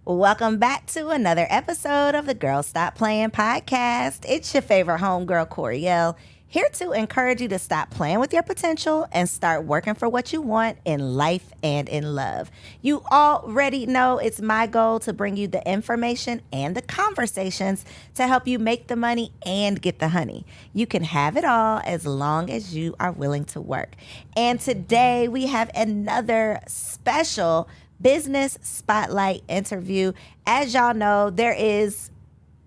Welcome back to another episode of the Girl Stop Playing podcast. It's your favorite homegirl, Coriel, here to encourage you to stop playing with your potential and start working for what you want in life and in love. You already know it's my goal to bring you the information and the conversations to help you make the money and get the honey. You can have it all as long as you are willing to work. And today we have another special business spotlight interview. As y'all know, there is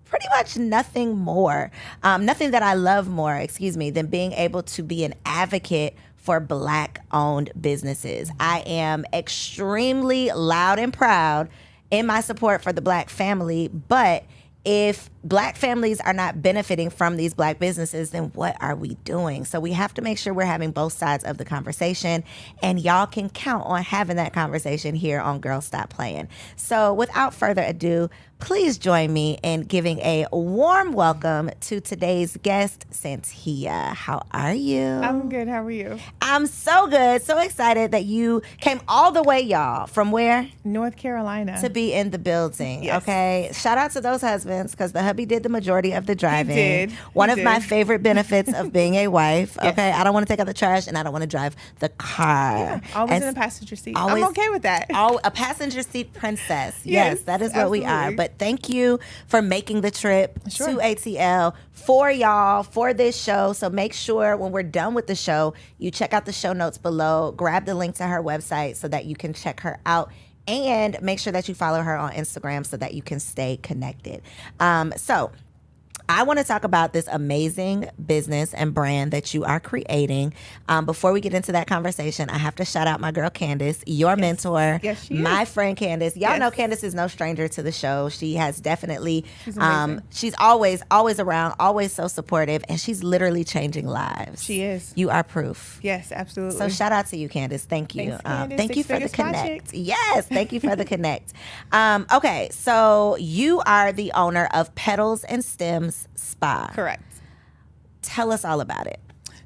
pretty much nothing that I love more, than being able to be an advocate for Black-owned businesses. I am extremely loud and proud in my support for the Black family, but if Black families are not benefiting from these Black businesses, then what are we doing? So we have to make sure we're having both sides of the conversation, and y'all can count on having that conversation here on Girl Stop Playing. So without further ado, please join me in giving a warm welcome to today's guest, Santia. How are you? I'm good. How are you? I'm so good. So excited that you came all the way, y'all. From where? North Carolina. To be in the building. Yes. Okay. Shout out to those husbands, because the hubby did the majority of the driving. He did. One of my favorite benefits of being a wife. Yes. Okay. I don't want to take out the trash and I don't want to drive the car. Yeah, always in the passenger seat. I'm okay with that. A passenger seat princess. Yes, that is what we are. But thank you for making the trip to ATL for y'all, for this show. So make sure when we're done with the show, you check out the show notes below, grab the link to her website so that you can check her out, and make sure that you follow her on Instagram so that you can stay connected. So I want to talk about this amazing business and brand that you are creating. Before we get into that conversation, I have to shout out my girl Candace, your mentor, my friend Candace. Y'all know Candace is no stranger to the show. She has definitely, she's always around, always so supportive, and she's literally changing lives. She is. You are proof. Yes, absolutely. So shout out to you, Candace. Thank you. Thanks, Candace. Thank you for the connect. Project. Yes, thank you for the connect. Okay, so you are the owner of Petals and Stems Spa. Correct. Tell us all about it.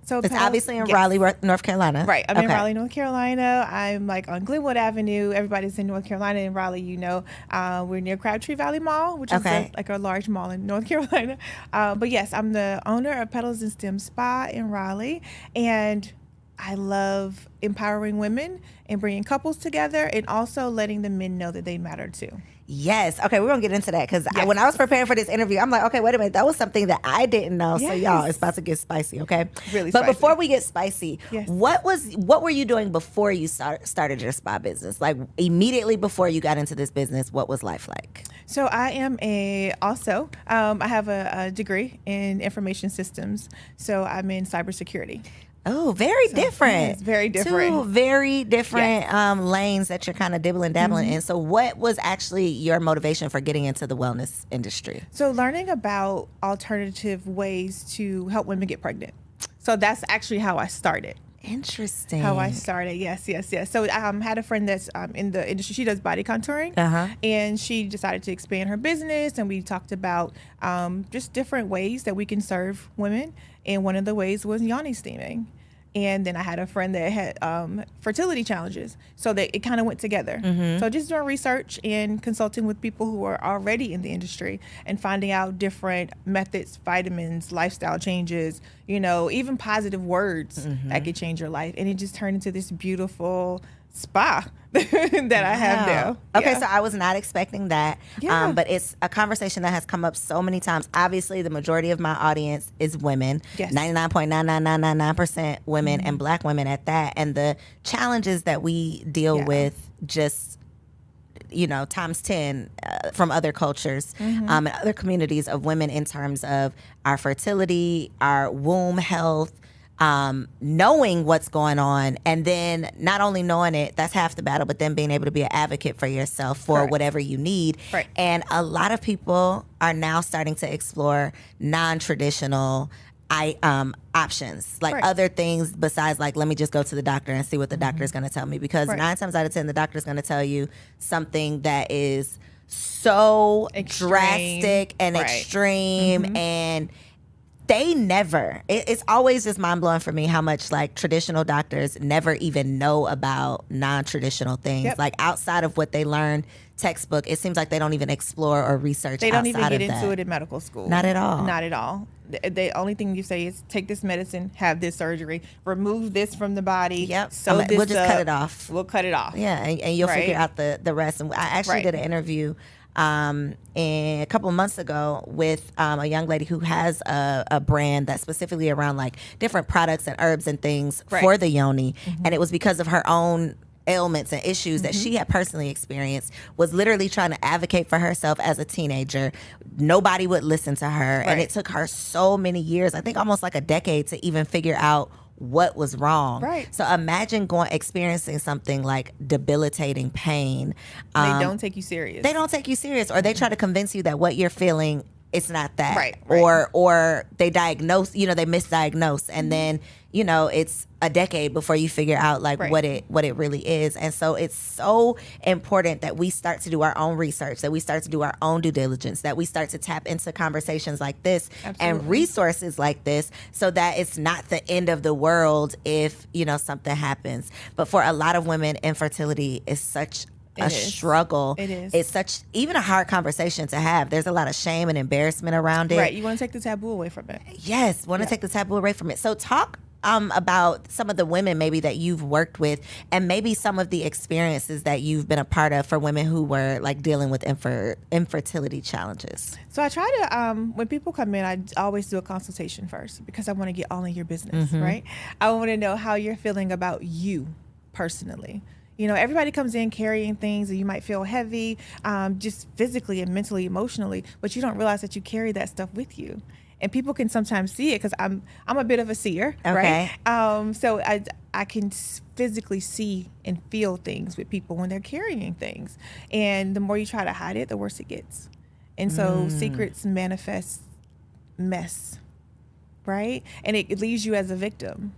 So it's obviously in Raleigh, North Carolina. Right. I'm in Raleigh, North Carolina. I'm like on Glenwood Avenue. Everybody's in North Carolina and Raleigh, you know. We're near Crabtree Valley Mall, which is like a large mall in North Carolina. But yes, I'm the owner of Petals and Stems Spa in Raleigh. And I love empowering women and bringing couples together, and also letting the men know that they matter too. Yes. Okay, we're going to get into that, because when I was preparing for this interview, I'm like, okay, wait a minute. That was something that I didn't know. So y'all, it's about to get spicy, okay? Really But spicy. before we get spicy, what were you doing before you started your spa business? Like immediately before you got into this business, what was life like? So I am I have a degree in information systems. So I'm in cybersecurity. Oh, very different. It's very different. Two very different lanes that you're kind of dibbling dabbling in. So what was actually your motivation for getting into the wellness industry? So learning about alternative ways to help women get pregnant. So that's actually how I started. Interesting. How I started, yes. So I had a friend that's in the industry. She does body contouring, and she decided to expand her business, and we talked about just different ways that we can serve women, and one of the ways was yoni steaming. And then I had a friend that had fertility challenges, so that it kind of went together. So just doing research and consulting with people who are already in the industry and finding out different methods, vitamins, lifestyle changes, you know, even positive words that could change your life. And it just turned into this beautiful spa that I have now. Okay, so I was not expecting that. But it's a conversation that has come up so many times. Obviously, the majority of my audience is women. 99.99999% women, and Black women at that. And the challenges that we deal with just, you know, times 10 from other cultures and other communities of women in terms of our fertility, our womb health, knowing what's going on, and then not only knowing it, that's half the battle, but then being able to be an advocate for yourself for whatever you need. And a lot of people are now starting to explore non-traditional options, like other things besides, like, let me just go to the doctor and see what the doctor is going to tell me, because 9 times out of 10 the doctor is going to tell you something that is so drastic and extreme, and they never, it's always just mind blowing for me how much like traditional doctors never even know about non-traditional things. Yep. Like outside of what they learn textbook, it seems like they don't even explore or research. They don't even outside get of into that. it in medical school. Not at all. Not at all. The only thing you say is take this medicine, have this surgery, remove this from the body. Yep. Sew this we'll just up. cut it off. We'll cut it off. Yeah, and you'll Right. figure out the rest. And I actually Right. did an interview a couple of months ago with a young lady who has a brand that's specifically around like different products and herbs and things Right. for the yoni. And it was because of her own ailments and issues that she had personally experienced, was literally trying to advocate for herself as a teenager. Nobody would listen to her. And Right. it took her so many years, I think almost like a decade, to even figure out what was wrong. Right. So imagine experiencing something like debilitating pain. They don't take you serious. They don't take you serious, or they try to convince you that what you're feeling, it's not that. Right. Or they diagnose, they misdiagnose, and then it's a decade before you figure out like Right. what it really is. And so it's so important that we start to do our own research, that we start to do our own due diligence, that we start to tap into conversations like this and Absolutely. resources like this, so that it's not the end of the world if something happens. But for a lot of women, infertility is such a It is. struggle. It is. It's such even a hard conversation to have. There's a lot of shame and embarrassment around it. Right. You want to take the taboo away from it. Yes, want to take the taboo away from it. So talk about some of the women maybe that you've worked with, and maybe some of the experiences that you've been a part of for women who were like dealing with infertility challenges. So I try to, when people come in, I always do a consultation first, because I want to get all in your business, right? I want to know how you're feeling about you personally. Everybody comes in carrying things, and you might feel heavy, just physically and mentally, emotionally, but you don't realize that you carry that stuff with you. And people can sometimes see it, because I'm a bit of a seer, Okay. right? So I can physically see and feel things with people when they're carrying things. And the more you try to hide it, the worse it gets. And so secrets manifest mess, right? And it leaves you as a victim.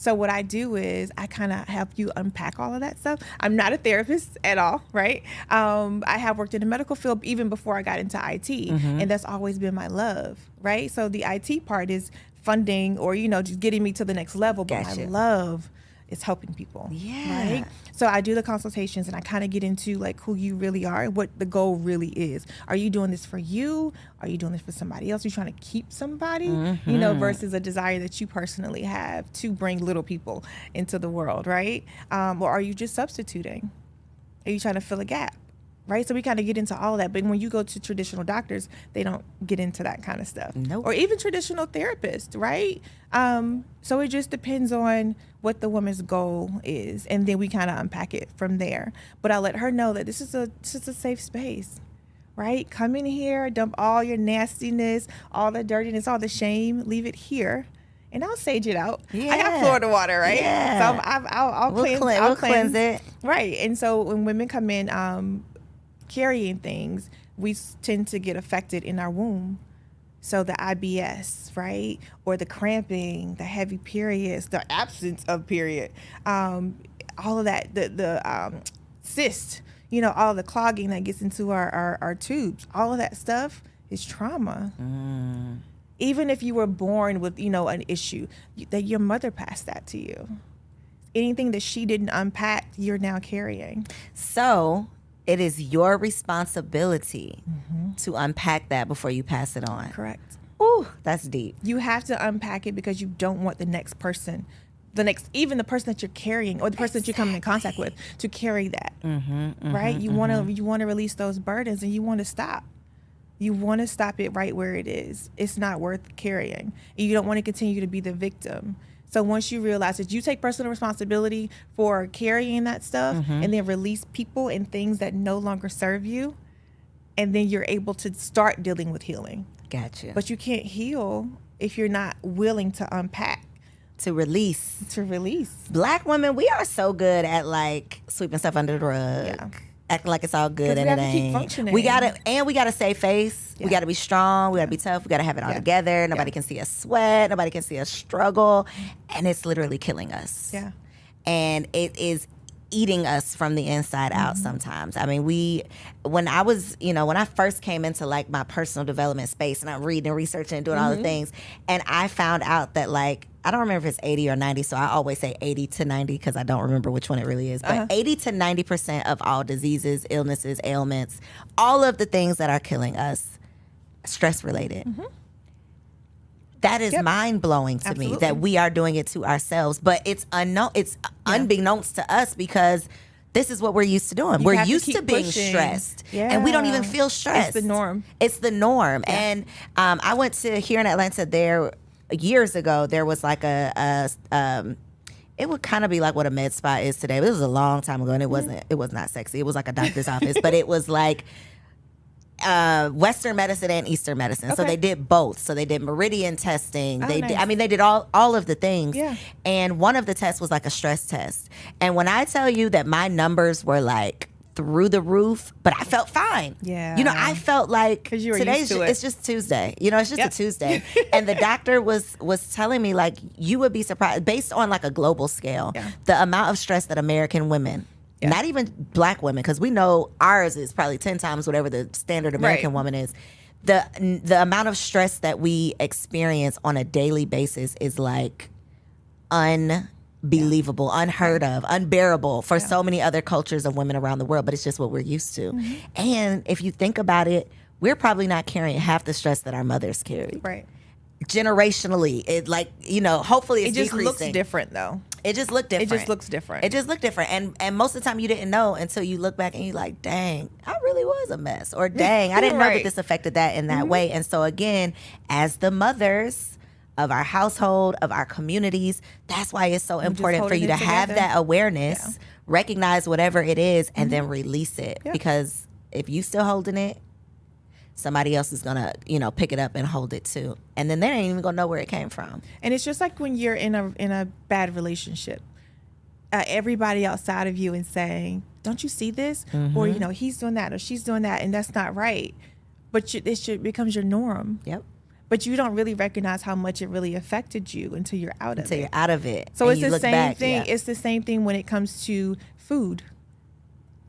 So what I do is I kind of help you unpack all of that stuff. I'm not a therapist at all, right? I have worked in the medical field even before I got into IT, and that's always been my love, right? So the IT part is funding or, just getting me to the next level, but Gotcha. my love is helping people, Yeah. right? So I do the consultations, and I kind of get into like who you really are and what the goal really is. Are you doing this for you? Are you doing this for somebody else? Are you trying to keep somebody, versus a desire that you personally have to bring little people into the world, right? Or are you just substituting? Are you trying to fill a gap? Right? So we kind of get into all of that. But when you go to traditional doctors, they don't get into that kind of stuff. Nope. Or even traditional therapists, right? So it just depends on what the woman's goal is. And then we kind of unpack it from there. But I let her know that this is a safe space, right? Come in here, dump all your nastiness, all the dirtiness, all the shame, leave it here. And I'll sage it out. Yeah. I got Florida water, right? Yeah. So I'll We'll cleanse it. Right. And so when women come in carrying things, we tend to get affected in our womb. So the IBS, right? Or the cramping, the heavy periods, the absence of period, all of that, the cyst, all the clogging that gets into our tubes, all of that stuff is trauma. Even if you were born with, an issue, that your mother passed that to you. Anything that she didn't unpack, you're now carrying. So it is your responsibility to unpack that before you pass it on. Correct. Ooh, that's deep. You have to unpack it because you don't want the next person, even the person that you're carrying or the person that you're coming in contact with, to carry that. Right? You want to release those burdens, and you want to stop. You want to stop it right where it is. It's not worth carrying. You don't want to continue to be the victim. So once you realize that you take personal responsibility for carrying that stuff, and then release people and things that no longer serve you, and then you're able to start dealing with healing. Gotcha. But you can't heal if you're not willing to unpack. To release. Black women, we are so good at like sweeping stuff under the rug. Yeah. Acting like it's all good, 'Cause and we have it to keep ain't. functioning. We gotta save face. We Yeah. gotta be strong. We gotta be tough. We gotta have it all Yeah. together. Nobody Yeah. can see us sweat. Nobody can see us struggle, and it's literally killing us. Yeah. And it is eating us from the inside out sometimes. I mean, when I first came into like my personal development space and I'm reading and researching and doing all the things, and I found out that like, I don't remember if it's 80 or 90, so I always say 80 to 90 because I don't remember which one it really is. But 80 to 90% of all diseases, illnesses, ailments, all of the things that are killing us, stress related. That is mind blowing to me that we are doing it to ourselves, but it's unknown. It's unbeknownst to us because this is what we're used to doing. We're used to being stressed, and we don't even feel stressed. It's the norm. It's the norm. And I went to here in Atlanta. There years ago, there was like it would kind of be like what a med spa is today. It was a long time ago, and it wasn't. It was not sexy. It was like a doctor's office, but it was like Western medicine and Eastern medicine. So they did both. So they did meridian testing. They did all of the things. Yeah. And one of the tests was like a stress test. And when I tell you that my numbers were like through the roof, but I felt fine. Yeah. You know, I felt like today's it's just Tuesday. You know, it's just a Tuesday. And the doctor was telling me like, you would be surprised based on like a global scale, the amount of stress that American women, not even black women, because we know ours is probably 10 times whatever the standard American woman is. The amount of stress that we experience on a daily basis is like unbelievable, unheard of, unbearable for so many other cultures of women around the world, but it's just what we're used to. And if you think about it, we're probably not carrying half the stress that our mothers carry. Right. Generationally, it like, you know, hopefully it's just decreasing. Looks different though. It just looked different. It just looks different. It just looked different. And most of the time you didn't know until you look back and you're like, dang, I really was a mess. Or dang, I didn't know that this affected that in that way. And so again, as the mothers of our household, of our communities, that's why it's so important for you to have that awareness, recognize whatever it is, and then release it. Because if you still holding it, somebody else is gonna, you know, pick it up and hold it too, and then they ain't even gonna know where it came from. And it's just like when you're in a bad relationship, everybody outside of you is saying, "Don't you see this?" Or you know, he's doing that or she's doing that, and that's not right. But it becomes your norm. Yep. But you don't really recognize how much it really affected you until you're out of it. Until you're out of it. So it's the same thing. It's the same thing when it comes to food.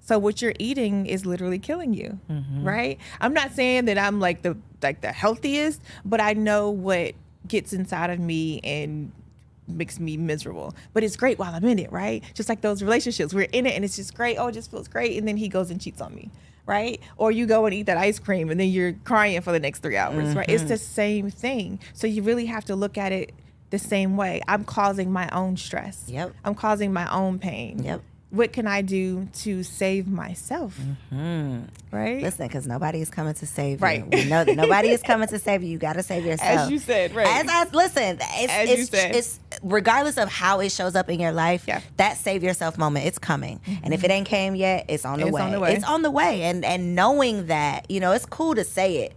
So what you're eating is literally killing you, right? I'm not saying that I'm like the healthiest, but I know what gets inside of me and makes me miserable. But it's great while I'm in it, right? Just like those relationships, we're in it and it's just great. Oh, it just feels great, and then he goes and cheats on me, right? Or you go and eat that ice cream and then you're crying for the next 3 hours, right? It's the same thing. So you really have to look at it the same way. I'm causing my own stress. Yep. I'm causing my own pain. Yep. What can I do to save myself? Right? Listen, because nobody is coming to save you. Right. We know that nobody is coming to save you. You got to save yourself. As you said, right. It's regardless of how it shows up in your life, that save yourself moment, it's coming. And if it ain't came yet, it's on the way. It's on the way. And knowing that, you know, it's cool to say it.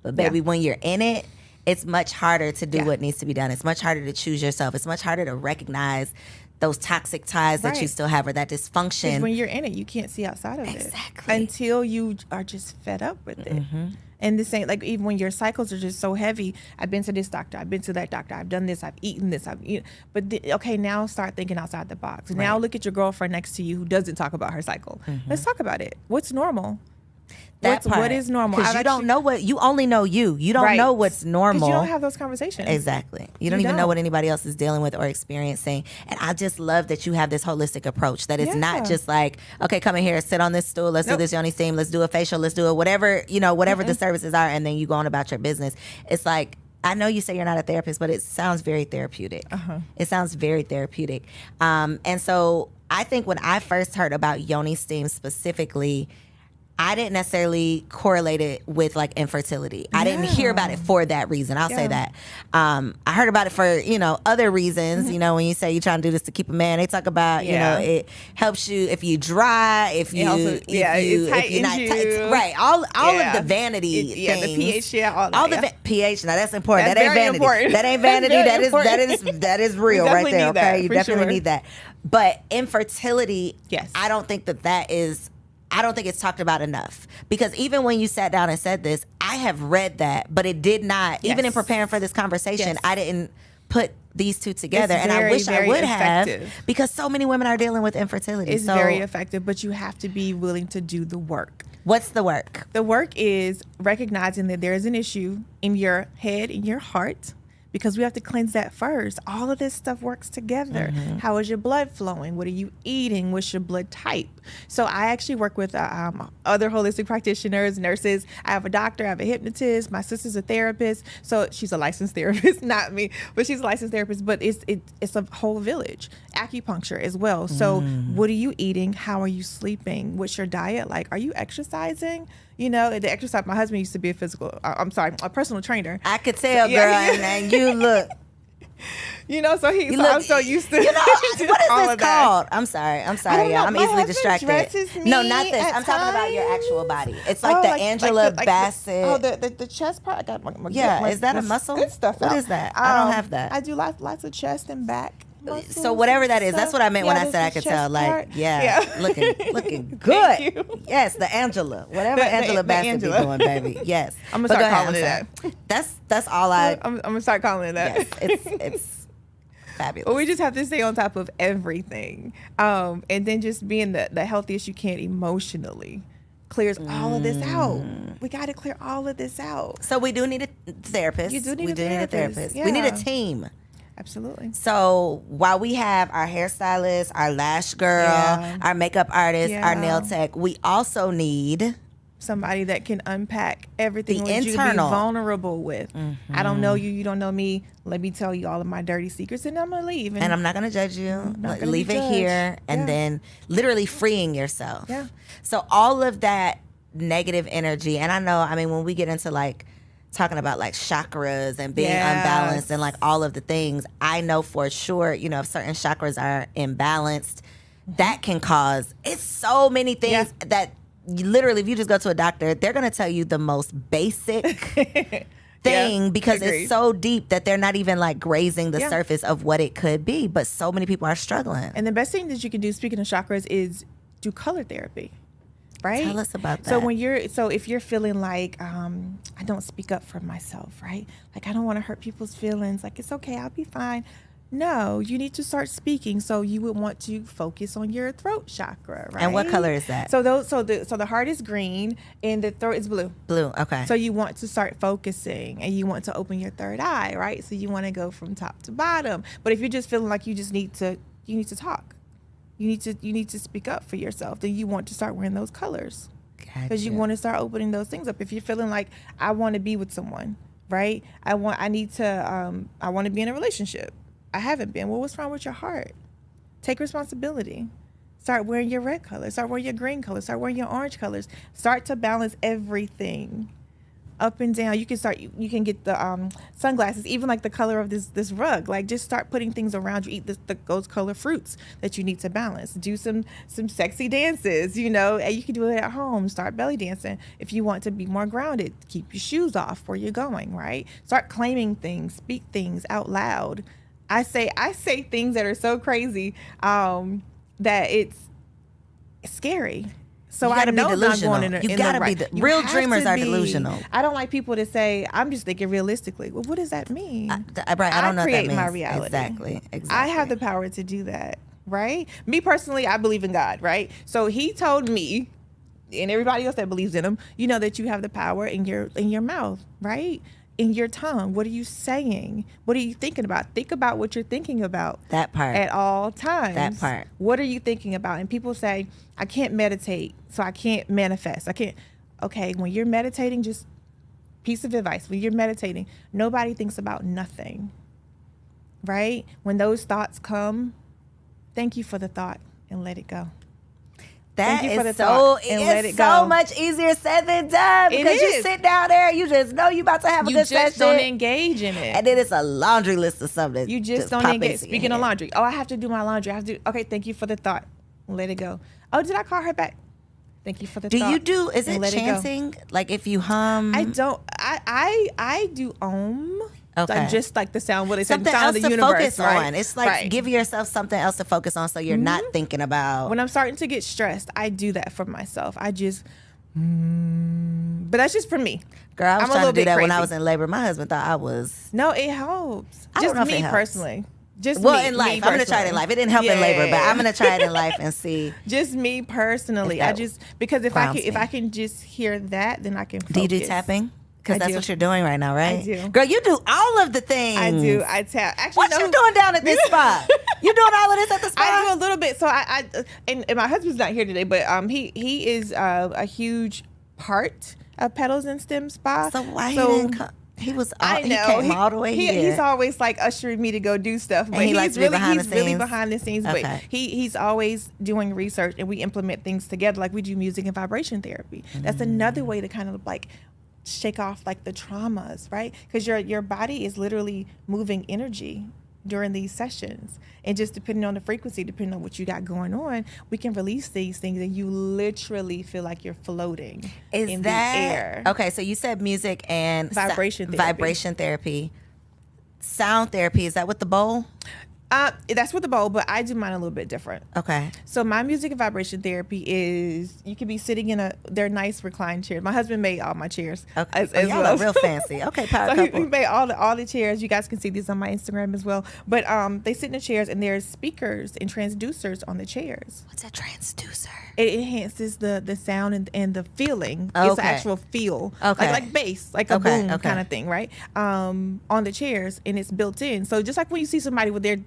But baby, when you're in it, it's much harder to do what needs to be done. It's much harder to choose yourself. It's much harder to recognize those toxic ties that you still have, or that dysfunction. Because when you're in it, you can't see outside of it. Until you are just fed up with it. And this ain't like, even when your cycles are just so heavy, I've been to this doctor, I've been to that doctor, I've done this, I've eaten this, but okay, now start thinking outside the box. Now look at your girlfriend next to you who doesn't talk about her cycle. Let's talk about it. What's normal? What is normal? Because you don't know you only know you. You don't know what's normal. You don't have those conversations. Exactly. You don't even know what anybody else is dealing with or experiencing. And I just love that you have this holistic approach that it's not just like, okay, come in here, sit on this stool, let's do this yoni steam, let's do a facial, let's do a whatever, whatever the services are, and then you go on about your business. It's like, I know you say you're not a therapist, but it sounds very therapeutic. It sounds very therapeutic. And so I think when I first heard about yoni steam specifically, I didn't necessarily correlate it with like infertility. I didn't hear about it for that reason. I'll say that. I heard about it for, other reasons. When you say you're trying to do this to keep a man, they talk about, it helps you if you dry, if you're not tight. Right. All of the vanity things. The pH, all the pH. Now that's important. That ain't vanity. Important. That ain't vanity. that is real right there. Okay. You definitely need that. But infertility, I don't think I don't think it's talked about enough, because even when you sat down and said this, I have read that, but it did not, even in preparing for this conversation, I didn't put these two together. It's and I very, wish I very would effective. have, because so many women are dealing with infertility. It's so very effective, but you have to be willing to do the work. what's the work? The work is recognizing that there is an issue in your head, in your heart, because we have to cleanse that first. All of this stuff works together. How is your blood flowing? What are you eating? What's your blood type? So I actually work with other holistic practitioners, nurses. I have a doctor, I have a hypnotist. My sister's a therapist. So she's a licensed therapist, not me, but she's a licensed therapist. But it's a whole village. Acupuncture as well. So what are you eating? How are you sleeping? What's your diet like? Are you exercising? You know, the exercise. My husband used to be a personal trainer. I could tell, girl, and you look. You know, I'm so used to. You know, what is this called? I'm sorry, y'all. I'm easily distracted. No, not this. I'm talking about your actual body. It's like Angela Bassett. The chest part. I got my is that a muscle? Good stuff. What is that? I don't have that. I do lots of chest and back. So whatever that is, that's what I meant when I said I could tell. Like, looking good. Yes, the Angela, whatever Angela Bassett be doing, baby. Yes, I'm gonna start calling it that. That's all I'm gonna start calling it that. Yes, it's fabulous. But we just have to stay on top of everything, and then just being the healthiest you can emotionally clears all of this out. We got to clear all of this out. So we do need a therapist. You do need we a do therapist. need a therapist. Yeah. We need a team. Absolutely. So while we have our hairstylist, our lash girl, our makeup artist, our nail tech, we also need somebody that can unpack everything the with you to be internal. vulnerable with. I don't know you, you don't know me. Let me tell you all of my dirty secrets, and I'm gonna leave. And I'm not gonna judge you. Leave it here, and then literally freeing yourself. Yeah. So all of that negative energy, and I know, I mean, when we get into like talking about like chakras and being unbalanced and like all of the things, I know for sure, you know, if certain chakras are imbalanced, that can cause, it's so many things that literally, if you just go to a doctor, they're going to tell you the most basic thing because it's so deep that they're not even like grazing the surface of what it could be. But so many people are struggling. And the best thing that you can do, speaking of chakras, is do color therapy. Right? Tell us about that. So if you're feeling like I don't speak up for myself, right? Like I don't want to hurt people's feelings. Like it's okay, I'll be fine. No, you need to start speaking. So you would want to focus on your throat chakra, right? And what color is that? So the heart is green and the throat is blue. Blue, okay. So you want to start focusing and you want to open your third eye, right? So you want to go from top to bottom. But if you're just feeling like you need to talk. You need to speak up for yourself. Then you want to start wearing those colors because you want to start opening those things up. If you're feeling like I want to be with someone, right? I want to be in a relationship. I haven't been. Well, what's wrong with your heart? Take responsibility. Start wearing your red colors. Start wearing your green colors. Start wearing your orange colors. Start to balance everything. Up and down. You can get the sunglasses, even like the color of this rug. Like just start putting things around you. Eat those color fruits that you need to balance. Do some sexy dances, you know, and you can do it at home. Start belly dancing. If you want to be more grounded, keep your shoes off where you're going, right? Start claiming things, speak things out loud. I say things that are so crazy that it's scary. So I know I'm not going in you gotta be real dreamers are delusional. I don't like people to say, I'm just thinking realistically. Well, what does that mean? I don't know create what that means. My reality. Exactly. I have the power to do that, right? Me personally, I believe in God, right? So he told me, and everybody else that believes in him, you know that you have the power in your mouth, right? In your tongue. What are you saying? What are you thinking about? Think about what you're thinking about. That part. At all times. That part. What are you thinking about? And people say, I can't meditate, so I can't manifest. I can't. Okay, when you're meditating, just piece of advice. When you're meditating, nobody thinks about nothing. Right? When those thoughts come, thank you for the thought and let it go. That is so much easier said than done because you sit down there, you just know you about to have a good session. You just don't engage in it. And then it's a laundry list of something. You just don't engage. Speaking of laundry, I have to do my laundry. Okay, thank you for the thought. Let it go. Oh, did I call her back? Thank you for the thought. Is it chanting? Like if you hum? I don't. I do Okay. Like just like the sound, what they say, the else sound of the to universe, focus right? on. It's like give yourself something else to focus on so you're not thinking about. When I'm starting to get stressed, I do that for myself. I just But that's just for me. Girl, I was I'm a trying to little do bit that when I crazy. was in labor. My husband thought I was. No, it helps. I don't Just know if me it helps. personally. Just Well, me, in life. me I'm going to try it in personally. life. It didn't help in labor, but Yeah. I'm going to try it in life and see. Just me personally. If I that just because if I grounds can me. just hear that, then I can focus. Do you do tapping? Because I that's do. what you're doing right now, right? I do. Girl, you do all of the things. I do. I tap. Actually, What you doing down at this spa? You doing all of this at the spa? I do a little bit. So and my husband's not here today, but he is a huge part of Petals and Stem Spa. So why he didn't come? He was. I know. He came all the way here. He's always like ushering me to go do stuff, but he he's likes to be really behind the really scenes? behind the scenes. Okay. But he's always doing research, and we implement things together. Like we do music and vibration therapy. That's another way to kind of like shake off like the traumas, right? Because your body is literally moving energy during these sessions, and just depending on the frequency, depending on what you got going on, we can release these things, and you literally feel like you're floating in the air. Okay? So you said music and Vibration therapy. Vibration therapy, sound therapy. Is that with the bowl? That's with the bowl, but I do mine a little bit different. Okay. So my music and vibration therapy is you could be sitting in they're nice recline chairs. My husband made all my chairs. Okay. As Y'all well. are real fancy. Okay, power So couple. he made all the chairs. You guys can see these on my Instagram as well. But they sit in the chairs, and there's speakers and transducers on the chairs. What's a transducer? It enhances the sound and the feeling. It's Okay. the actual feel. Okay. Like bass, like a Okay, boom okay. kind of thing, right? On the chairs, and it's built in. So just like when you see somebody with their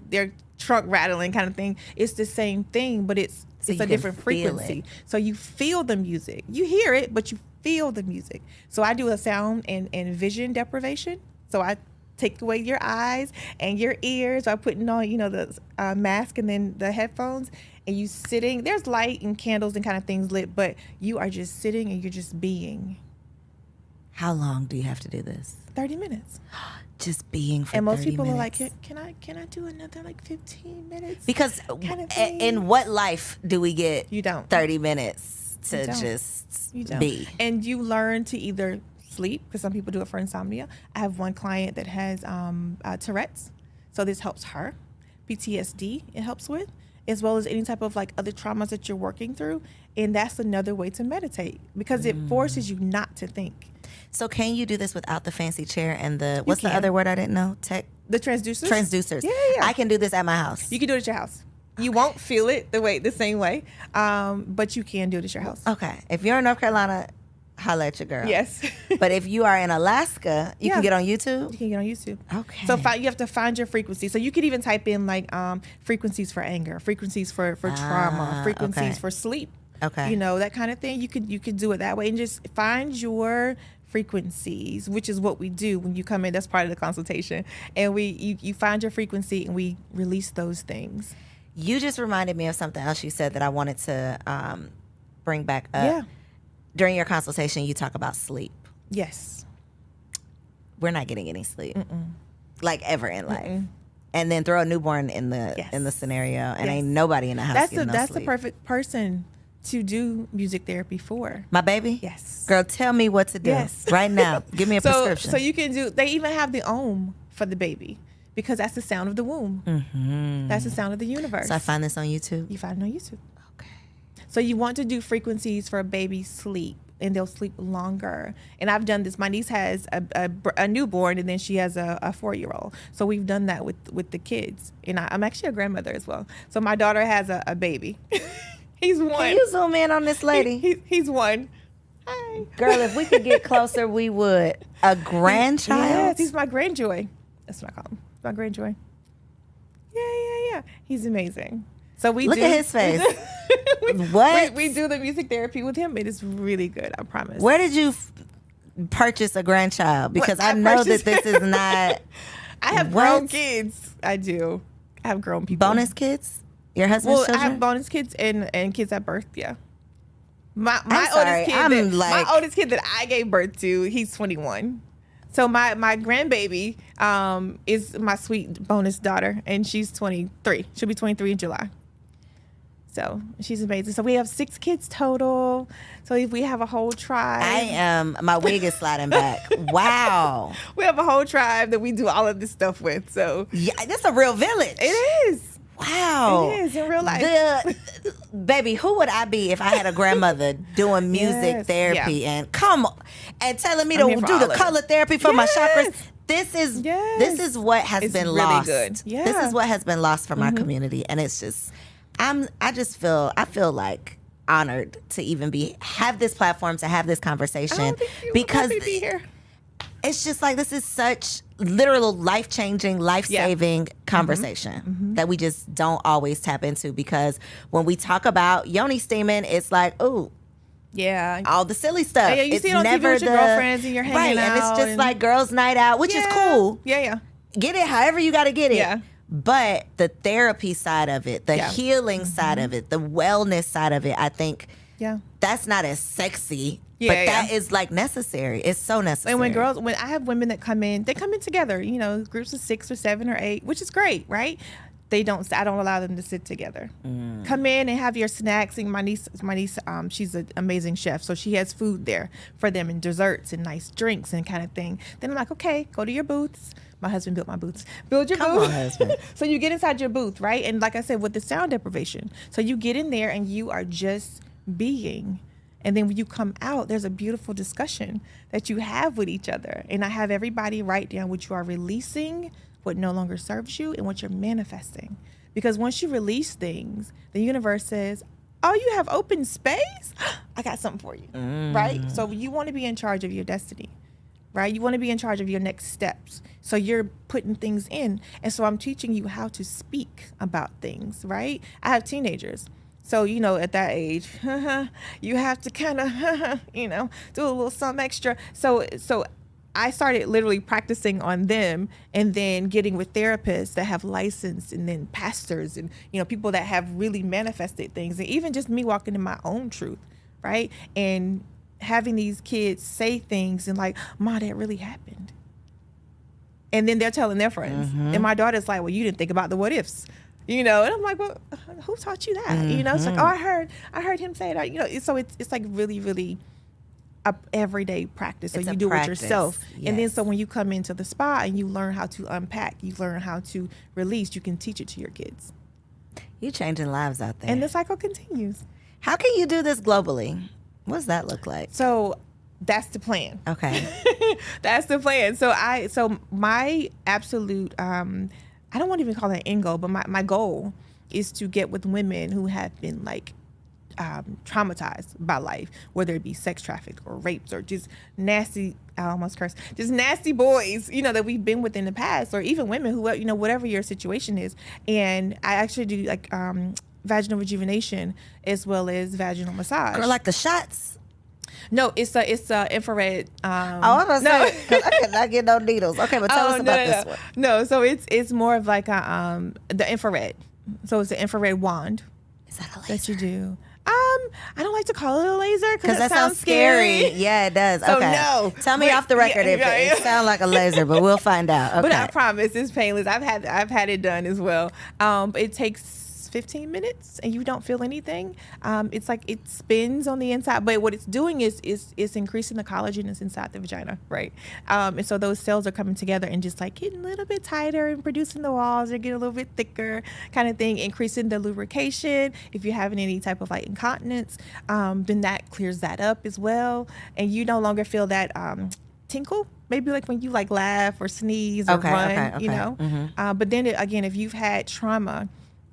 trunk rattling kind of thing, it's the same thing, but it's you a can different feel frequency. it. So you feel the music. You hear it, but you feel the music. So I do a sound and vision deprivation. So I take away your eyes and your ears by putting on, the mask and then the headphones, and you sitting. There's light and candles and kind of things lit, but you are just sitting and you're just being. How long do you have to do this? 30 minutes. Just being for And most 30 people minutes. are like, can I do another like 15 minutes? Because kind of thing. in what life do we get You don't. 30 minutes to You don't. just You don't. be? And you learn to either sleep, because some people do it for insomnia. I have one client that has Tourette's, so this helps her. PTSD it helps with, as well as any type of like other traumas that you're working through. And that's another way to meditate, because it forces you not to think. So can you do this without the fancy chair and what's the can. other word I didn't know? The transducers? Transducers. Yeah. I can do this at my house. You can do it at your house. You won't feel it the same way, but you can do it at your house. Okay. If you're in North Carolina, holla at your girl. Yes. But if you are in Alaska, you Yeah. can get on YouTube? You can get on YouTube. Okay. So you have to find your frequency. So you could even type in like frequencies for anger, frequencies for trauma, frequencies okay. for sleep. Okay. That kind of thing. You could do it that way, and just find your frequencies, which is what we do when you come in. That's part of the consultation. And you find your frequency, and we release those things. You just reminded me of something else you said that I wanted to bring back up. Yeah. During your consultation, you talk about sleep. Yes. We're not getting any sleep, like ever in life. And then throw a newborn in the Yes. in the scenario, and Yes. ain't nobody in the house. getting no That's the sleep. perfect person to do music therapy for. My baby. Yes. Girl, tell me what to do Yes. right now. Give me a prescription. So you can do. They even have the Om for the baby, because that's the sound of the womb. That's the sound of the universe. So I find this on YouTube. You find it on YouTube. Okay. So you want to do frequencies for a baby's sleep, and they'll sleep longer. And I've done this. My niece has a newborn, and then she has a 4-year-old. So we've done that with the kids. And I'm actually a grandmother as well. So my daughter has a baby. He's one. Can you zoom in on this lady? He's one. Hi. Girl, if we could get closer, we would. A grandchild? Yes, he's my grandjoy. That's what I call him. My grandjoy. Yeah. He's amazing. So we Look do, at his face. we, What? We do the music therapy with him. It is really good. I promise. Where did you purchase a grandchild? Because What? I I know purchased- that this is not I have What? grown kids. I do. I have grown people. bonus kids. Your husband's Well, I children. have bonus kids and kids at birth. Yeah. My I'm sorry, oldest kid. I'm like- my oldest kid that I gave birth to. He's 21. So my grandbaby is my sweet bonus daughter, and she's 23. She'll be 23 in July. So she's amazing. So we have 6 kids total. So if we have a whole tribe. I am. My wig is sliding back. Wow. We have a whole tribe that we do all of this stuff with. So Yeah, that's a real village. it is. Wow. It is in real life. Baby, who would I be if I had a grandmother doing music therapy and telling me to do the color therapy for my chakras? This is what has been really lost. Good. Yeah. This is what has been lost from our community, and it's just I feel like honored to even have this platform to have this conversation because be here. It's just like this is such literal life-changing, life-saving conversation that we just don't always tap into, because when we talk about yoni steaming, it's like, ooh, yeah, all the silly stuff. Yeah, you it's see it on TV with your girlfriends and you're hanging out. And it's just like girls' night out, which is cool. Yeah. Get it however you got to get it. Yeah. But the therapy side of it, the healing side of it, the wellness side of it, I think that's not as sexy. But that is like necessary. It's so necessary. And when I have women that come in, they come in together, groups of 6 or 7 or 8, which is great, right? I don't allow them to sit together. Come in and have your snacks. And my niece, she's an amazing chef, so she has food there for them and desserts and nice drinks and kind of thing. Then I'm like, okay, go to your booths. My husband built my booths. Build your booth. On, husband. So you get inside your booth, right? And like I said, with the sound deprivation, so you get in there and you are just being. And then when you come out, there's a beautiful discussion that you have with each other. And I have everybody write down what you are releasing, what no longer serves you, and what you're manifesting. Because once you release things, the universe says, oh, you have open space? I got something for you, right? So you want to be in charge of your destiny, right? You want to be in charge of your next steps. So you're putting things in. And so I'm teaching you how to speak about things, right? I have teenagers. So, at that age, you have to kind of, do a little something extra. So I started literally practicing on them and then getting with therapists that have license, and then pastors and, people that have really manifested things. And even just me walking in my own truth, right? And having these kids say things and like, Ma, that really happened. And then they're telling their friends. And my daughter's like, well, you didn't think about the what ifs. And I'm like, well, who taught you that? It's like, oh, I heard him say that. So it's like really, really a everyday practice. So you do it yourself. Yes. And then so when you come into the spa and you learn how to unpack, you learn how to release, you can teach it to your kids. You're changing lives out there. And the cycle continues. How can you do this globally? What does that look like? So that's the plan. Okay. That's the plan. So my absolute, I don't want to even call it an end goal, but my goal is to get with women who have been like traumatized by life, whether it be sex trafficked or raped or just nasty, I almost cursed, just nasty boys, that we've been with in the past, or even women who, whatever your situation is. And I actually do like vaginal rejuvenation as well as vaginal massage. Or like the shots? No, it's a infrared. I was gonna say, because I could not get no needles. Okay, but tell us about this one. No, so it's more of like the infrared. So it's an infrared wand. Is that a laser? That you do. I don't like to call it a laser because that sounds scary. Yeah, it does. So okay. no. Tell me off the record if it sounds like a laser, but we'll find out. Okay. But I promise it's painless. I've had it done as well. It takes 15 minutes and you don't feel anything. It's like it spins on the inside, but what it's doing is increasing the collagen that's inside the vagina, right? And so those cells are coming together and just like getting a little bit tighter and producing the walls are getting a little bit thicker, kind of thing, increasing the lubrication. If you're having any type of like incontinence, then that clears that up as well, and you no longer feel that tinkle. Maybe like when you like laugh or sneeze or run, but then again, if you've had trauma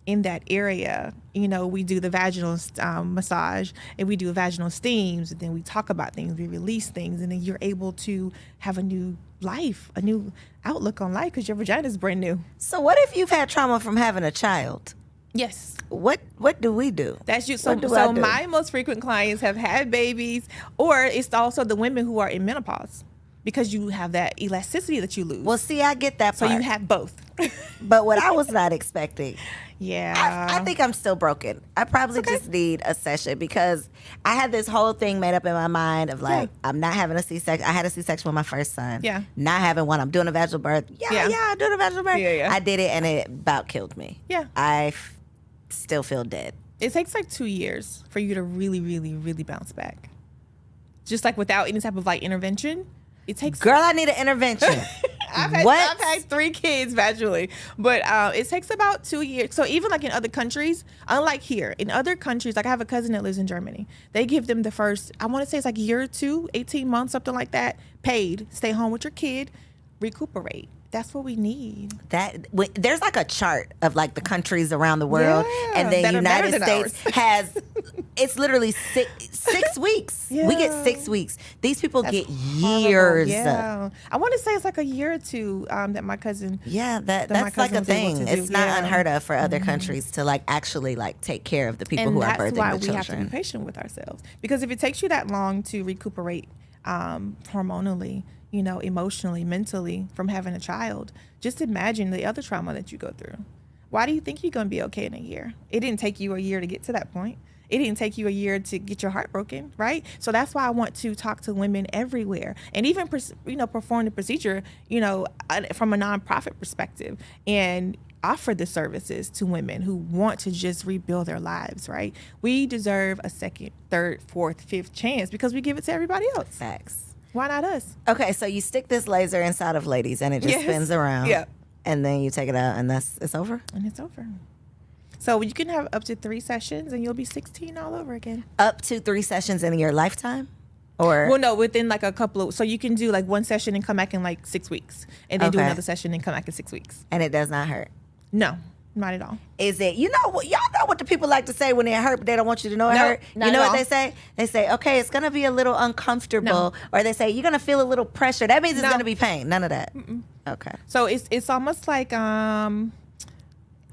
in that area, we do the vaginal massage and we do vaginal steams, and then we talk about things, we release things, and then you're able to have a new life, a new outlook on life because your vagina is brand new. So what if you've had trauma from having a child? Yes. What do we do? That's you. So my most frequent clients have had babies, or it's also the women who are in menopause, because you have that elasticity that you lose. Well, see, I get that part. So you have both. But what I was not expecting. Yeah. I think I'm still broken. I probably just need a session, because I had this whole thing made up in my mind of like, I'm not having a C-section. I had a C-section with my first son. Yeah. Not having one. I'm doing a vaginal birth. I'm doing a vaginal birth. Yeah. I did it and it about killed me. Yeah. I still feel dead. It takes like 2 years for you to really, really, really bounce back. Just like without any type of like intervention. It takes. Girl, I need an intervention. I've had 3 kids vaginally, but it takes about 2 years. So even like in other countries, unlike here, in other countries, like I have a cousin that lives in Germany. They give them the first, I want to say it's like a year or 2, 18 months, something like that, paid. Stay home with your kid, recuperate. That's what we need. There's like a chart of like the countries around the world, and then United States has. It's literally six weeks. Yeah. We get 6 weeks. These people get years. Yeah, I want to say it's like a year or 2 that my cousin. Yeah, that's like a thing. It's not unheard of for other countries to like actually like take care of the people who are birthing the children. That's why we have to be patient with ourselves, because if it takes you that long to recuperate hormonally, emotionally, mentally from having a child, just imagine the other trauma that you go through. Why do you think you're going to be okay in a year? It didn't take you a year to get to that point. It didn't take you a year to get your heart broken, right? So that's why I want to talk to women everywhere, and even perform the procedure, from a nonprofit perspective, and offer the services to women who want to just rebuild their lives, right? We deserve a second, third, fourth, fifth chance because we give it to everybody else. Facts. Why not us? Okay, so you stick this laser inside of ladies and it just spins around. Yeah. And then you take it out and it's over? And it's over. So you can have up to 3 sessions and you'll be 16 all over again. Up to 3 sessions in your lifetime? Or well, no, within like a couple of, so you can do like 1 session and come back in like 6 weeks. And then do another session and come back in 6 weeks. And it does not hurt? No. Not at all. Is it, y'all know what the people like to say when it hurt, but they don't want you to know it hurt? You know what they say? They say, okay, it's going to be a little uncomfortable. Or they say, you're going to feel a little pressure. That means it's going to be pain. None of that. Mm-mm. Okay. So it's almost like, and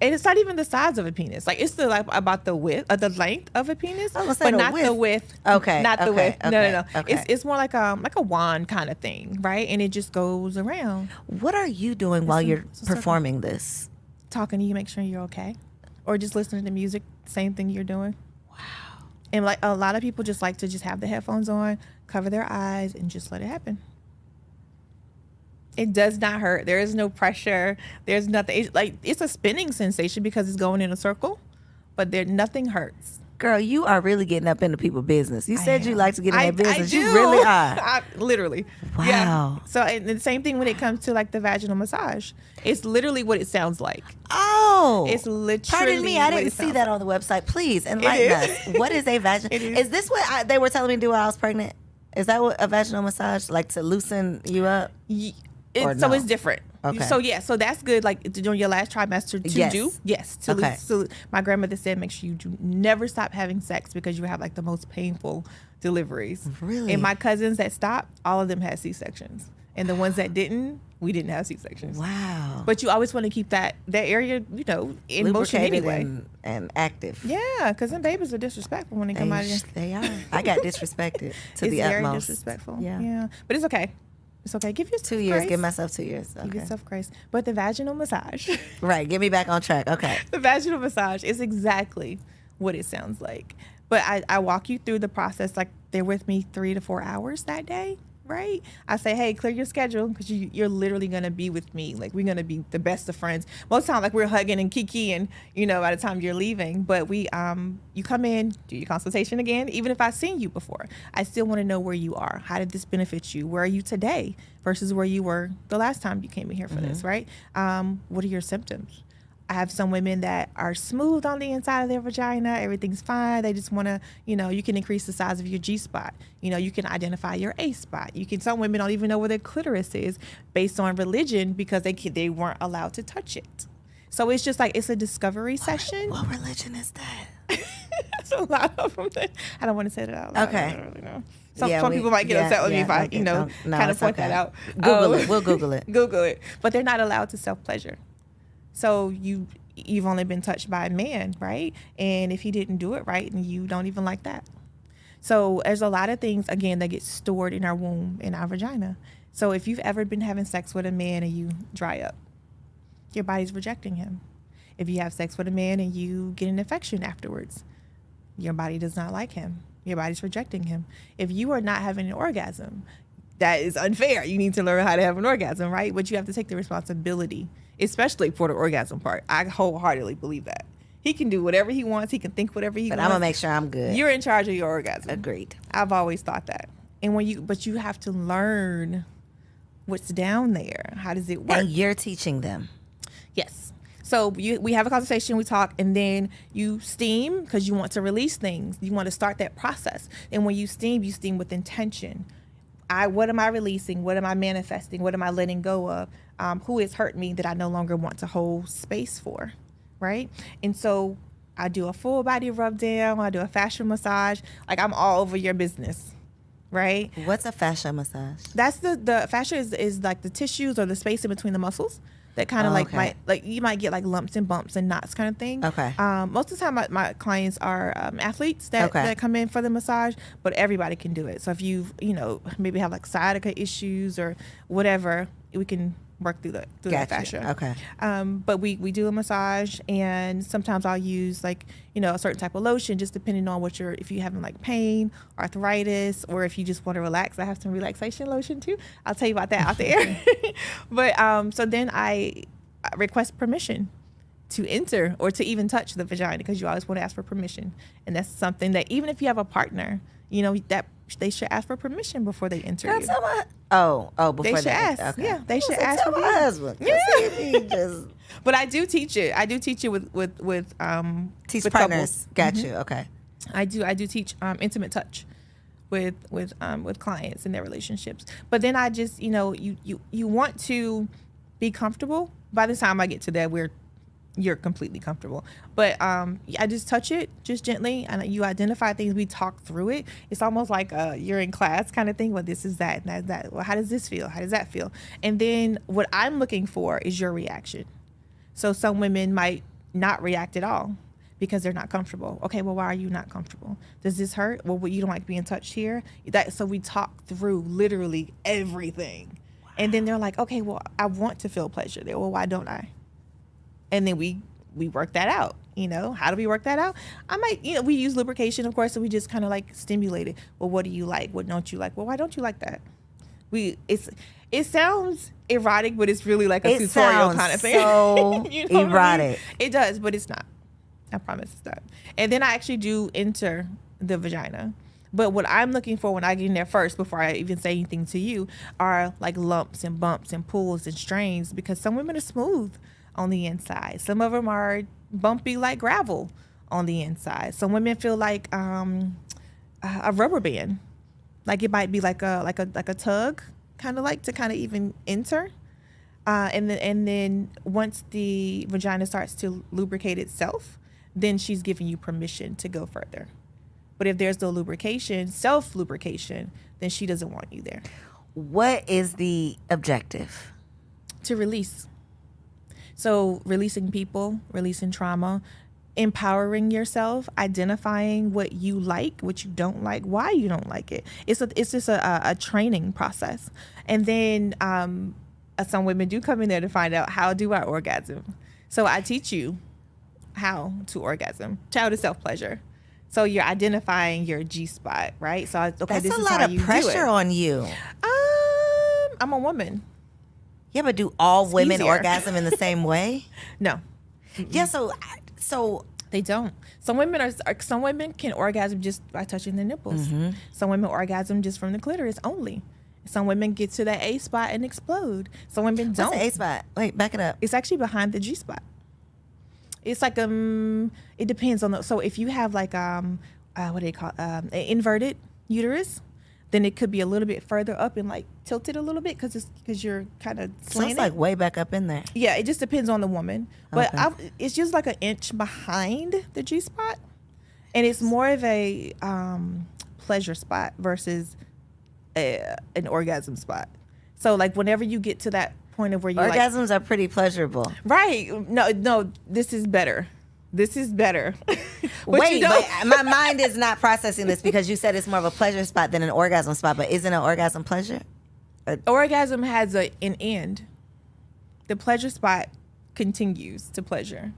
it's not even the size of a penis. Like it's about the width, the length of a penis, but not the width. Okay. Not the width. Okay. No. Okay. It's more like a wand kind of thing, right? And it just goes around. What are you doing while you're performing this? Talking to you, make sure you're okay, or just listening to music, same thing you're doing. Wow. And like a lot of people just like to just have the headphones on, cover their eyes, and just let it happen. It does not hurt. There is no pressure. There's nothing. It's a spinning sensation because it's going in a circle, but nothing hurts. Girl, you are really getting up into people's business. You said you like to get in their business. You really are. Literally. Wow. Yeah. So, and the same thing when it comes to like the vaginal massage. It's literally what it sounds like. Oh. It's literally. Pardon me, I didn't see that on the website. Please enlighten us. What is a vaginal? Is this what they were telling me to do while I was pregnant? Is that what a vaginal massage, like to loosen you up? So it's different. Okay. So that's good. Like during your last trimester to do. Yes. So my grandmother said, make sure you do never stop having sex because you have like the most painful deliveries. Really? And my cousins that stopped, all of them had C-sections, and the ones that didn't, we didn't have C-sections. Wow. But you always want to keep that area, in motion anyway. And active. Yeah, because them babies are disrespectful when they come out of here. They are. I got disrespected to the utmost. It's very disrespectful. Yeah. But it's okay. It's okay. Give yourself 2 years. grace. Give myself 2 years. Okay. Give yourself grace. But the vaginal massage. Right. Get me back on track. Okay. The vaginal massage is exactly what it sounds like. But I walk you through the process. Like they're with me 3 to 4 hours that day. Right? I say, hey, clear your schedule because you're literally going to be with me. Like we're going to be the best of friends. Most of the time, like we're hugging and kikiing, by the time you're leaving. But you come in, do your consultation again. Even if I've seen you before, I still want to know where you are. How did this benefit you? Where are you today versus where you were the last time you came in here for this, right? What are your symptoms? I have some women that are smooth on the inside of their vagina. Everything's fine. They just want to, you can increase the size of your G-spot. You can identify your A-spot. Some women don't even know where their clitoris is based on religion because they weren't allowed to touch it. So it's just like, it's a discovery session. What religion is that? That's a lot of them. I don't want to say that out loud. Okay. I don't really know. Some people might get upset with me if I, kind of point that out. Google it. We'll Google it. Google it. But they're not allowed to self-pleasure. So you've only been touched by a man, right? And if he didn't do it right, and you don't even like that. So there's a lot of things, again, that get stored in our womb, in our vagina. So if you've ever been having sex with a man and you dry up, your body's rejecting him. If you have sex with a man and you get an infection afterwards, your body does not like him. Your body's rejecting him. If you are not having an orgasm, that is unfair. You need to learn how to have an orgasm, right? But you have to take the responsibility, especially for the orgasm part. I wholeheartely believe that. He can do whatever he wants. He can think whatever he wants. But I'm going to make sure I'm good. You're in charge of your orgasm. Agreed. I've always thought that. But you have to learn what's down there. How does it work? And you're teaching them. Yes. So we have a conversation, we talk, and then you steam because you want to release things. You want to start that process. And when you steam with intention. What am I releasing? What am I manifesting? What am I letting go of? Who has hurt me that I no longer want to hold space for, right? And so I do a full body rub down. I do a fascia massage. Like, I'm all over your business, right? What's a fascia massage? That's the fascia is like the tissues or the space in between the muscles that kind of you might get like lumps and bumps and knots kind of thing. Okay. Most of the time my clients are athletes that come in for the massage, but everybody can do it. So if you maybe have like sciatica issues or whatever, we can work through the fascia. Okay. But we do a massage, and sometimes I'll use like a certain type of lotion, just depending on if you're having like pain, arthritis, or if you just want to relax. I have some relaxation lotion too. I'll tell you about that out there. But so then I request permission to enter or to even touch the vagina, because you always want to ask for permission, and that's something that even if you have a partner, that they should ask for permission before they enter. That's before they should ask. Okay. Yeah, they should ask for my husband. Yeah. But I do teach it. I do teach it with teach with partners. couples. Got you. Okay. I do teach intimate touch with clients in their relationships. But then I just you want to be comfortable. By the time I get to that, you're completely comfortable. But I just touch it just gently, and you identify things. We talk through it. It's almost like you're in class kind of thing. Well, this is that, and that's that. Well, how does this feel? How does that feel? And then what I'm looking for is your reaction. So some women might not react at all because they're not comfortable. Okay, well, why are you not comfortable? Does this hurt? Well, you don't like being touched here? So we talk through literally everything. Wow. And then they're like, okay, well, I want to feel pleasure there. Well, why don't I? And then we work that out. How do we work that out? I might, we use lubrication, of course, so we just kind of like stimulate it. Well, what do you like? What don't you like? Well, why don't you like that? It sounds erotic, but it's really like a tutorial kind of thing. So erotic. I mean? It does, but it's not. I promise it's not. And then I actually do enter the vagina. But what I'm looking for when I get in there first, before I even say anything to you, are like lumps and bumps and pulls and strains, because some women are smooth on the inside. Some of them are bumpy like gravel on the inside. Some women feel like a rubber band, like it might be like a tug, kind of even enter. And then once the vagina starts to lubricate itself, then she's giving you permission to go further. But if there's no lubrication, self-lubrication, then she doesn't want you there. What is the objective? To release. So releasing people, releasing trauma, empowering yourself, identifying what you like, what you don't like, why you don't like it. It's just a training process. And then some women do come in there to find out, how do I orgasm? So I teach you how to orgasm, child of self-pleasure. So you're identifying your G-spot, right? So that's a lot of pressure on you. I'm a woman. Yeah, but do all women orgasm in the same way? No. Yeah, so they don't. Some women can orgasm just by touching their nipples. Mm-hmm. Some women orgasm just from the clitoris only. Some women get to that A spot and explode. Some women don't. What's the A spot? Wait, back it up. It's actually behind the G spot. It's like it depends on so if you have like what do they call an inverted uterus, then it could be a little bit further up and like tilted a little bit because you're kind of slanted. So it's like way back up in there. Yeah, it just depends on the woman. But Okay. It's just like an inch behind the G spot, and it's more of a pleasure spot versus an orgasm spot. So like whenever you get to that point of where you orgasms are pretty pleasurable. Right. No, this is better. But Wait, but my mind is not processing this because you said it's more of a pleasure spot than an orgasm spot, but isn't an orgasm pleasure? Orgasm has an end. The pleasure spot continues to pleasure.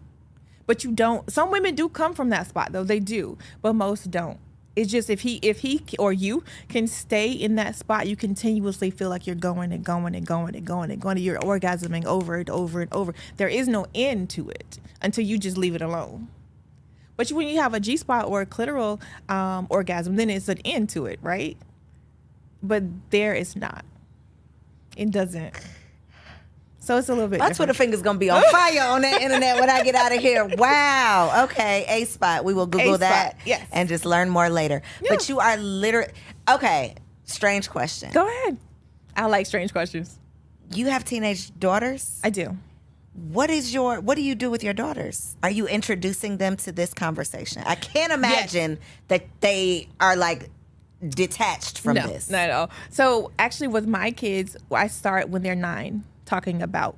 But you don't, some women do come from that spot though, they do, but most don't. It's just if he or you can stay in that spot, you continuously feel like you're going and going and going and going and going. You're orgasming over and over and over. There is no end to it until you just leave it alone. But when you have a G-spot or a clitoral orgasm, then it's an end to it, right? But there is not. It doesn't. So it's a little bit My different. Twitter finger's going to be on fire on that internet when I get out of here. Wow. Okay. A-spot. We will Google that yes. and just learn more later. Yeah. But you are literally... Okay. Strange question. Go ahead. I like strange questions. You have teenage daughters? I do. What do you do with your daughters? Are you introducing them to this conversation? I can't imagine that they are like detached from this. No, not at all. So actually with my kids, I start when they're 9 talking about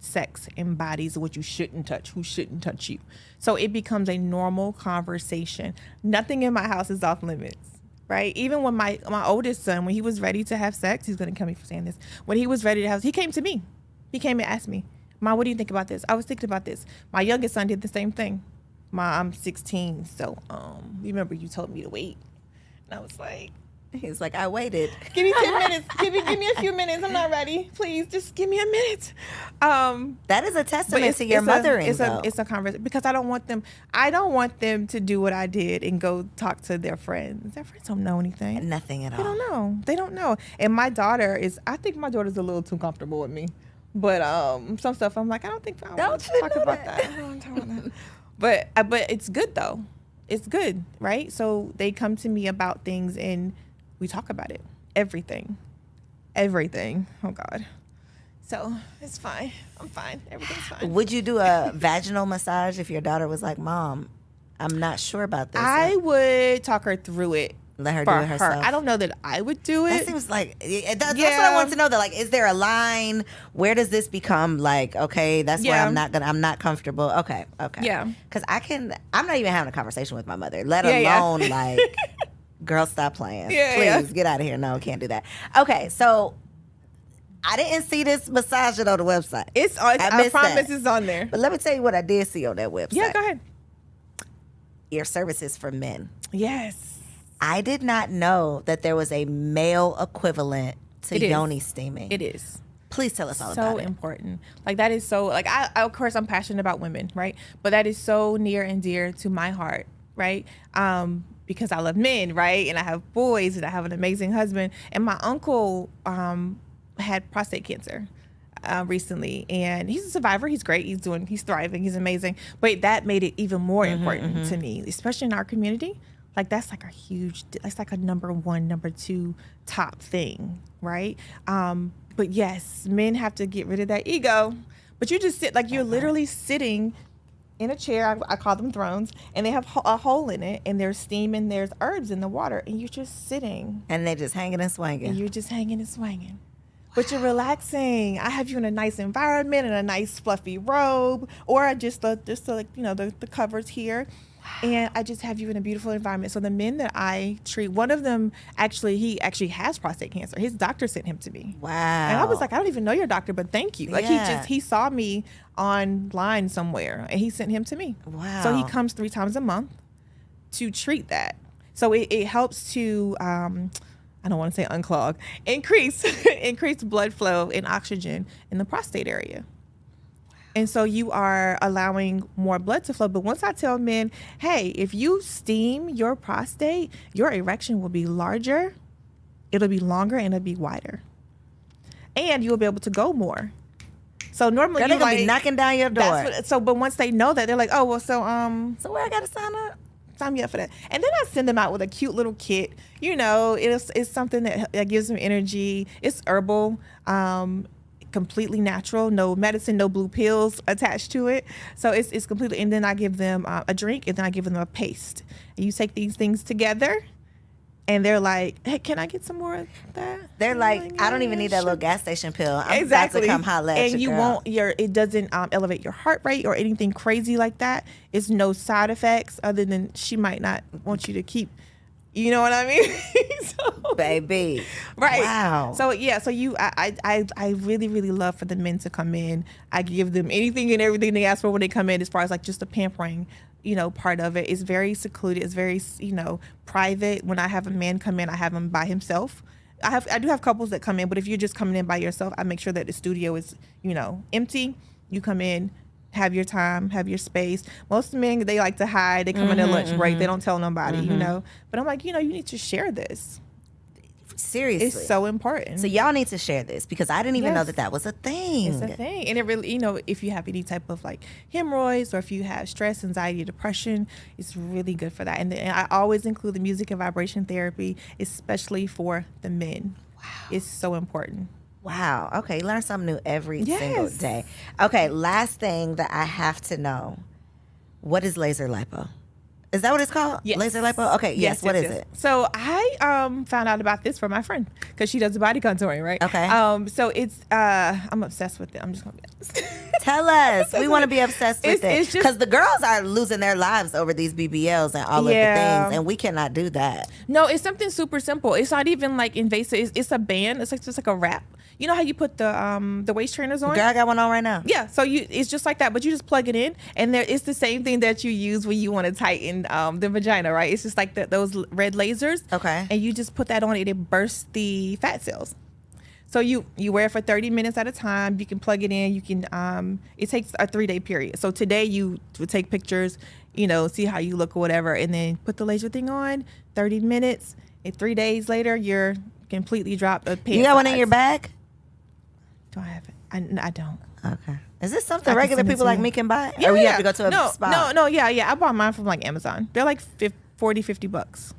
sex and bodies, what you shouldn't touch, who shouldn't touch you. So it becomes a normal conversation. Nothing in my house is off limits, right? Even when my oldest son, when he was ready to have sex, he's going to kill me for saying this. When he was ready to have, he came to me. He came and asked me, "Ma, what do you think about this?" I was thinking about this. My youngest son did the same thing. Ma, I'm 16, so remember you told me to wait. And I was like, He's like, I waited. Give me 10 minutes. Give me a few minutes. I'm not ready. Please, just give me a minute. That is a testament to your mothering, though. It's a conversation because I don't want them to do what I did and go talk to their friends. Their friends don't know anything. Nothing at all. They don't know. And I think my daughter's a little too comfortable with me. But some stuff I'm like, I don't want to talk about that. I don't want to talk about that. But it's good though. It's good, right? So they come to me about things and we talk about it. Everything. Oh God. So it's fine. I'm fine. Everything's fine. Would you do a vaginal massage if your daughter was like, "Mom, I'm not sure about this"? I would talk her through it. Let her do it herself. I don't know that I would do it. That seems like that's what I want to know. That like, is there a line? Where does this become like? Okay, that's where I'm not comfortable. Okay. Yeah. Because I'm not even having a conversation with my mother. Let alone like, girl, stop playing. Please get out of here. No, can't do that. Okay, so I didn't see this massager on the website. I promise it's on there. But let me tell you what I did see on that website. Yeah, go ahead. Ear services for men. Yes. I did not know that there was a male equivalent to yoni steaming. It is. Please tell us all about it. So important. Like that is so, like I of course I'm passionate about women, right? But that is so near and dear to my heart, right? Because I love men, right? And I have boys and I have an amazing husband. And my uncle had prostate cancer recently, and he's a survivor. He's great. He's thriving. He's amazing. But that made it even more important to me, especially in our community. Like that's like that's like a number 1, number 2 top thing, right? But yes, men have to get rid of that ego. But you just sit, like you're literally sitting in a chair. I call them thrones, and they have a hole in it, and there's steam and there's herbs in the water, and you're just sitting. And they're just hanging and swinging. And you're just hanging and swinging. But you're relaxing. I have you in a nice environment, in a nice fluffy robe, or just the covers here. And I just have you in a beautiful environment. So the men that I treat, one of them he actually has prostate cancer. His doctor sent him to me. Wow. And I was like, I don't even know your doctor, but thank you. Like he saw me online somewhere and he sent him to me. Wow. So he comes 3 times a month to treat that. So it helps to, I don't want to say unclog, increase blood flow and oxygen in the prostate area. And so you are allowing more blood to flow. But once I tell men, hey, if you steam your prostate, your erection will be larger, it'll be longer, and it'll be wider. And you'll be able to go more. So normally you're going to be knocking down your door. But once they know that, they're like, oh, well, so where I got to sign up? Sign me up for that. And then I send them out with a cute little kit. It's something that gives them energy. It's herbal. Completely natural, no medicine, no blue pills attached to it. So it's completely, and then I give them a drink, and then I give them a paste. And you take these things together, and they're like, hey, can I get some more of that? They're like, I don't even need that little gas station pill. I'm about to come holler at and you, girl. It doesn't elevate your heart rate or anything crazy like that. It's no side effects other than she might not want you to keep. You know what I mean? Baby. Right. Wow. So I really, really love for the men to come in. I give them anything and everything they ask for when they come in, as far as like just the pampering, part of it. It's very secluded. It's very, private. When I have a man come in, I have him by himself. I do have couples that come in, but if you're just coming in by yourself, I make sure that the studio is, empty. You come in, have your time, have your space. Most men, they like to hide. They come in their lunch break. They don't tell nobody, But I'm like, you need to share this. Seriously. It's so important. So y'all need to share this because I didn't even know that was a thing. It's a thing. And it really, if you have any type of like hemorrhoids or if you have stress, anxiety, depression, it's really good for that. And I always include the music and vibration therapy, especially for the men. Wow. It's so important. Wow. Okay. Learn something new every single day. Okay. Last thing that I have to know. What is laser lipo? Is that what it's called? Yes. Laser lipo? Okay, yes. What is it? So I found out about this from my friend because she does the body contouring, right? Okay. So it's I'm obsessed with it. I'm just gonna be honest. Tell us. We want to be obsessed with it because the girls are losing their lives over these BBLs and all of the things, and we cannot do that. No, it's something super simple. It's not even like invasive. It's a band. It's like just like a wrap. You know how you put the waist trainers on? Girl, I got one on right now. Yeah, so it's just like that, but you just plug it in, and it's the same thing that you use when you want to tighten the vagina, right? It's just like those red lasers. Okay. And you just put that on, and it bursts the fat cells. So you wear it for 30 minutes at a time. You can plug it in. You can. It takes a 3-day period. So today you would take pictures, see how you look or whatever, and then put the laser thing on. 30 minutes, and 3 days later, you're completely dropped a pant. You got one in your bag? Do I have it? I don't. Okay. Is this something regular people like me can buy? Yeah, or you have to go to a spot? No, yeah. I bought mine from like Amazon. They're like $40-$50.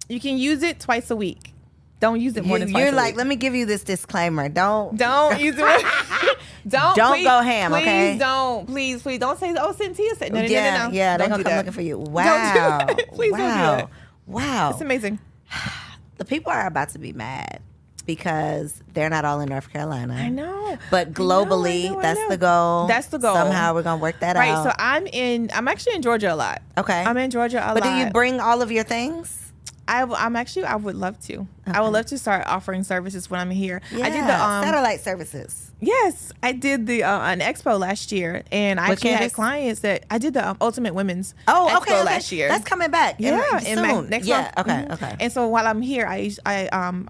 You can use it twice a week. Don't use it more than twice a week. You're like, let me give you this disclaimer. Don't use it. Don't go ham, okay? Please don't. Please don't say, Cynthia said. No. Yeah, they're going to come looking for you. Wow. Don't do it. Please don't do it. Wow. It's amazing. The people are about to be mad because they're not all in North Carolina. I know. But globally, that's the goal. That's the goal. Somehow we're going to work that out. Right. So I'm actually in Georgia a lot. Okay. I'm in Georgia a lot. But do you bring all of your things? I would love to. Okay. I would love to start offering services when I'm here. Yeah, I did the satellite services. Yes, I did an expo last year, and I actually had clients that I did the Ultimate Women's expo last year. That's coming back. Yeah, soon. Next month. Okay. And so while I'm here, I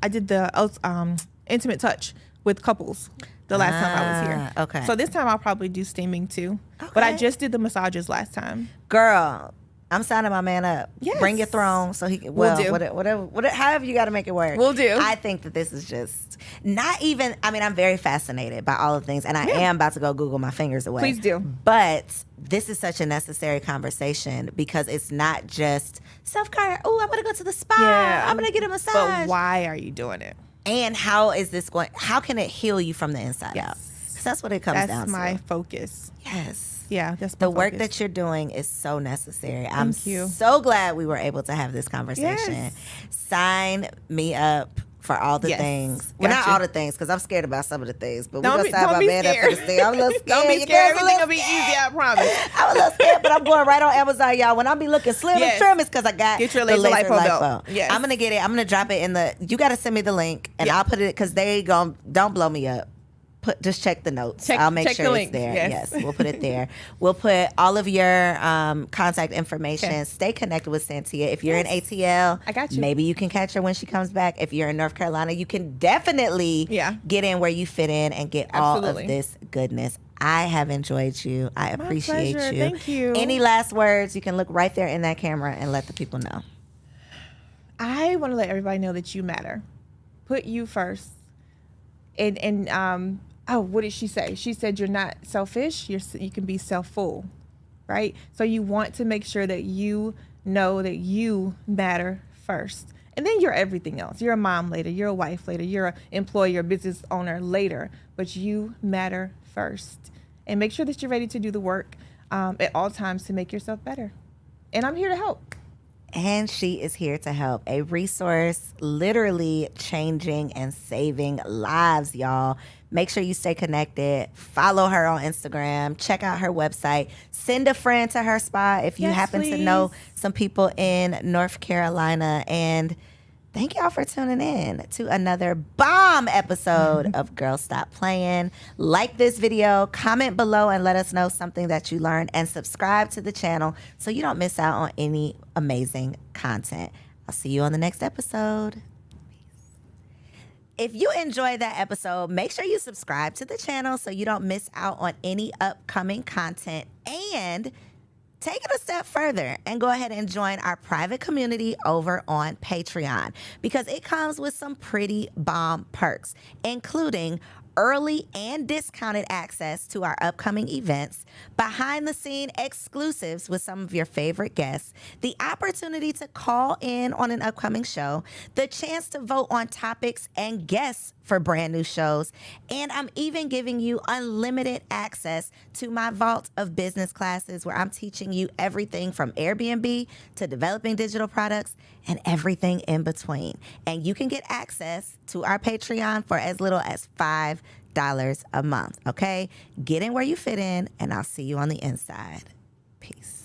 did the intimate touch with couples. The last time I was here. Okay. So this time I'll probably do steaming too. Okay. But I just did the massages last time. Girl, I'm signing my man up. Yes. Bring your throne so he can. We'll do. Whatever, however you got to make it work. We'll do. I think that this is just not even. I mean, I'm very fascinated by all the things, and I am about to go Google my fingers away. Please do. But this is such a necessary conversation because it's not just self-care. Oh, I'm gonna go to the spa. Yeah. I'm gonna get a massage. But why are you doing it? And how is this going? How can it heal you from the inside out? Because that's what it comes down to. That's my focus. Yes. Yeah, that's the work that you're doing is so necessary. I'm Thank you. so glad we were able to have this conversation. Yes. Sign me up for all the things. Well, not all the things, because I'm scared about some of the things. But we're going to sign my man up for the thing. I'm a little scared. Don't be scared. Everything will be easy, I promise. I'm a little scared, but I'm going right on Amazon, y'all. When I be looking slim and trim, it's because I got Get your laser lipo belt. Yes. I'm going to get it. I'm going to drop it in the, you got to send me the link, and I'll put it, because don't blow me up. Just check the notes. I'll make sure it's there. Yes, we'll put it there. We'll put all of your contact information. Okay. Stay connected with Cynthia. If you're in ATL, I got you. Maybe you can catch her when she comes back. If you're in North Carolina, you can definitely get in where you fit in and get all of this goodness. I have enjoyed you. I appreciate you. Thank you. Any last words? You can look right there in that camera and let the people know. I want to let everybody know that you matter. Put you first. And what did she say? She said you're not selfish. You can be self-full, right? So you want to make sure that you know that you matter first. And then you're everything else. You're a mom later. You're a wife later. You're an employer, business owner later. But you matter first. And make sure that you're ready to do the work at all times to make yourself better. And I'm here to help. And she is here to help. A resource literally changing and saving lives, y'all. Make sure you stay connected. Follow her on Instagram. Check out her website. Send a friend to her spa if you happen to know some people in North Carolina. And thank y'all for tuning in to another bomb episode of Girl Stop Playing. Like this video, comment below and let us know something that you learned, and subscribe to the channel so you don't miss out on any amazing content. I'll see you on the next episode. If you enjoyed that episode, make sure you subscribe to the channel so you don't miss out on any upcoming content. And take it a step further and go ahead and join our private community over on Patreon, because it comes with some pretty bomb perks, including early and discounted access to our upcoming events, behind the scene exclusives with some of your favorite guests, the opportunity to call in on an upcoming show, the chance to vote on topics and guests for brand new shows, and I'm even giving you unlimited access to my vault of business classes where I'm teaching you everything from Airbnb to developing digital products and everything in between. And you can get access to our Patreon for as little as $5 a month, okay? Get in where you fit in, and I'll see you on the inside. Peace.